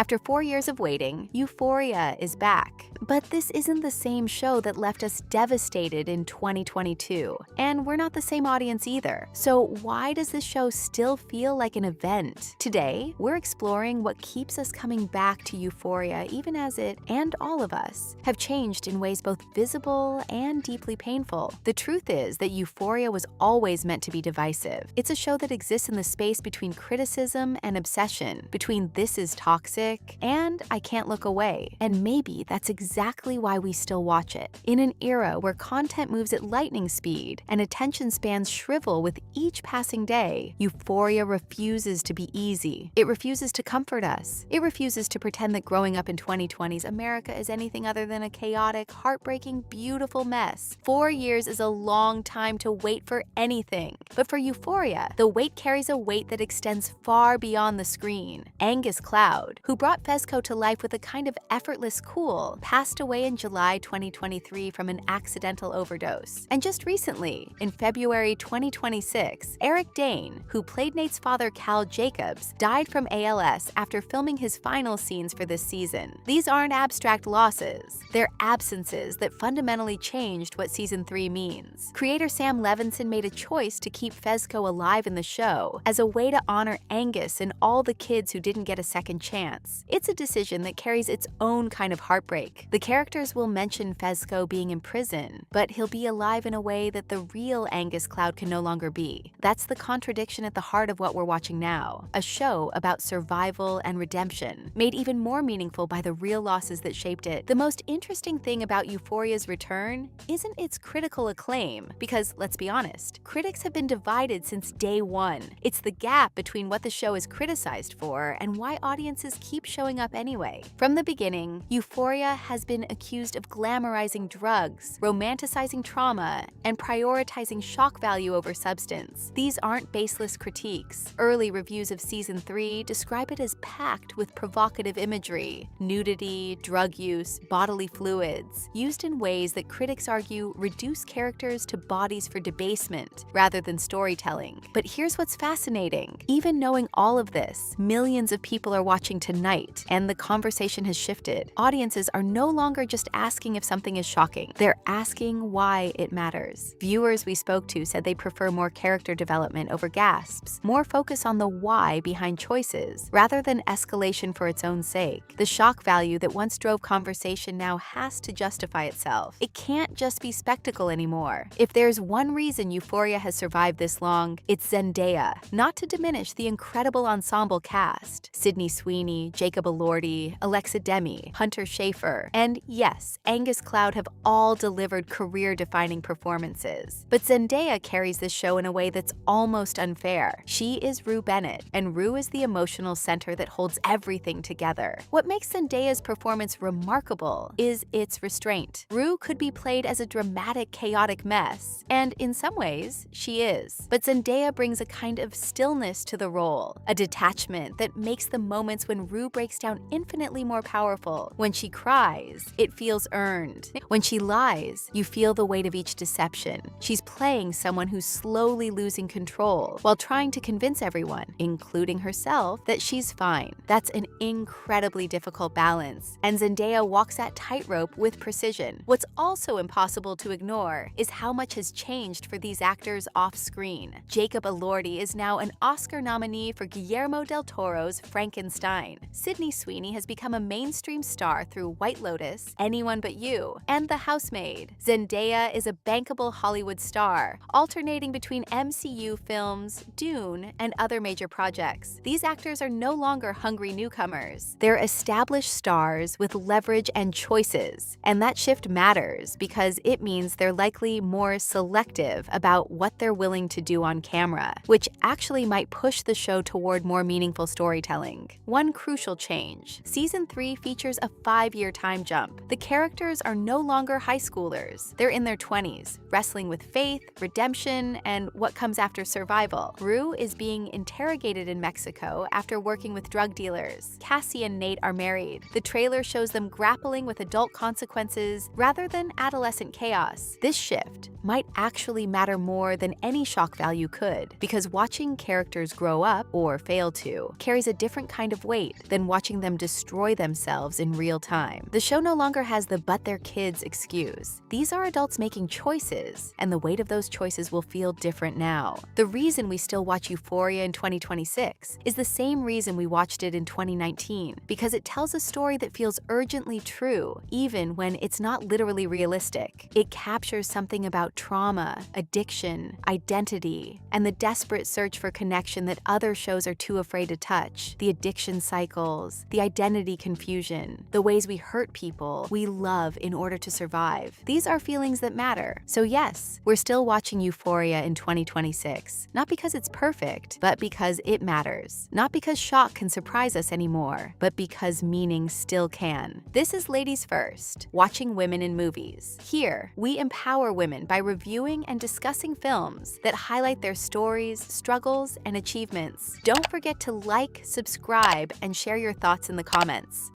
After 4 years of waiting, Euphoria is back. But this isn't the same show that left us devastated in 2022. And we're not the same audience either. So why does this show still feel like an event? Today, we're exploring what keeps us coming back to Euphoria even as it, and all of us, have changed in ways both visible and deeply painful. The truth is that Euphoria was always meant to be divisive. It's a show that exists in the space between criticism and obsession, between this is toxic and I can't look away. And maybe that's exactly why we still watch it. In an era where content moves at lightning speed and attention spans shrivel with each passing day, Euphoria refuses to be easy. It refuses to comfort us. It refuses to pretend that growing up in 2020's America is anything other than a chaotic, heartbreaking, beautiful mess. 4 years is a long time to wait for anything. But for Euphoria, the wait carries a weight that extends far beyond the screen. Angus Cloud, who brought Fezco to life with a kind of effortless cool, passed away in July 2023 from an accidental overdose. And just recently, in February 2026, Eric Dane, who played Nate's father Cal Jacobs, died from ALS after filming his final scenes for this season. These aren't abstract losses. They're absences that fundamentally changed what Season 3 means. Creator Sam Levinson made a choice to keep Fezco alive in the show as a way to honor Angus and all the kids who didn't get a second chance. It's a decision that carries its own kind of heartbreak. The characters will mention Fezco being in prison, but he'll be alive in a way that the real Angus Cloud can no longer be. That's the contradiction at the heart of what we're watching now. A show about survival and redemption, made even more meaningful by the real losses that shaped it. The most interesting thing about Euphoria's return isn't its critical acclaim, because let's be honest, critics have been divided since day one. It's the gap between what the show is criticized for and why audiences keep showing up anyway. From the beginning, Euphoria has been accused of glamorizing drugs, romanticizing trauma, and prioritizing shock value over substance. These aren't baseless critiques. Early reviews of Season 3 describe it as packed with provocative imagery, nudity, drug use, bodily fluids, used in ways that critics argue reduce characters to bodies for debasement rather than storytelling. But here's what's fascinating. Even knowing all of this, millions of people are watching tonight, and the conversation has shifted. Audiences are no longer just asking if something is shocking. They're asking why it matters. Viewers we spoke to said they prefer more character development over gasps, more focus on the why behind choices, rather than escalation for its own sake. The shock value that once drove conversation now has to justify itself. It can't just be spectacle anymore. If there's one reason Euphoria has survived this long, it's Zendaya. Not to diminish the incredible ensemble cast: Sydney Sweeney, Jacob Elordi, Alexa Demi, Hunter Schafer, and yes, Angus Cloud have all delivered career-defining performances. But Zendaya carries this show in a way that's almost unfair. She is Rue Bennett, and Rue is the emotional center that holds everything together. What makes Zendaya's performance remarkable is its restraint. Rue could be played as a dramatic, chaotic mess, and in some ways, she is. But Zendaya brings a kind of stillness to the role, a detachment that makes the moments when Rue breaks down infinitely more powerful. When she cries, it feels earned. When she lies, you feel the weight of each deception. She's playing someone who's slowly losing control while trying to convince everyone, including herself, that she's fine. That's an incredibly difficult balance, and Zendaya walks that tightrope with precision. What's also impossible to ignore is how much has changed for these actors off-screen. Jacob Elordi is now an Oscar nominee for Guillermo del Toro's Frankenstein. Sydney Sweeney has become a mainstream star through White Lotus, Anyone But You, and The Housemaid. Zendaya is a bankable Hollywood star, alternating between MCU films, Dune, and other major projects. These actors are no longer hungry newcomers. They're established stars with leverage and choices. And that shift matters because it means they're likely more selective about what they're willing to do on camera, which actually might push the show toward more meaningful storytelling. One crucial change: Season 3 features a 5-year time jump. The characters are no longer high schoolers. They're in their 20s, wrestling with faith, redemption, and what comes after survival. Rue is being interrogated in Mexico after working with drug dealers. Cassie and Nate are married. The trailer shows them grappling with adult consequences rather than adolescent chaos. This shift might actually matter more than any shock value could, because watching characters grow up, or fail to, carries a different kind of weight. The than watching them destroy themselves in real time. The show no longer has the "but they're kids" excuse. These are adults making choices, and the weight of those choices will feel different now. The reason we still watch Euphoria in 2026 is the same reason we watched it in 2019, because it tells a story that feels urgently true, even when it's not literally realistic. It captures something about trauma, addiction, identity, and the desperate search for connection that other shows are too afraid to touch. The addiction cycles, the identity confusion, the ways we hurt people we love in order to survive. These are feelings that matter. So yes, we're still watching Euphoria in 2026, not because it's perfect, but because it matters. Not because shock can surprise us anymore, but because meaning still can. This is Ladies First, watching women in movies. Here, we empower women by reviewing and discussing films that highlight their stories, struggles, and achievements. Don't forget to like, subscribe, and share your thoughts in the comments.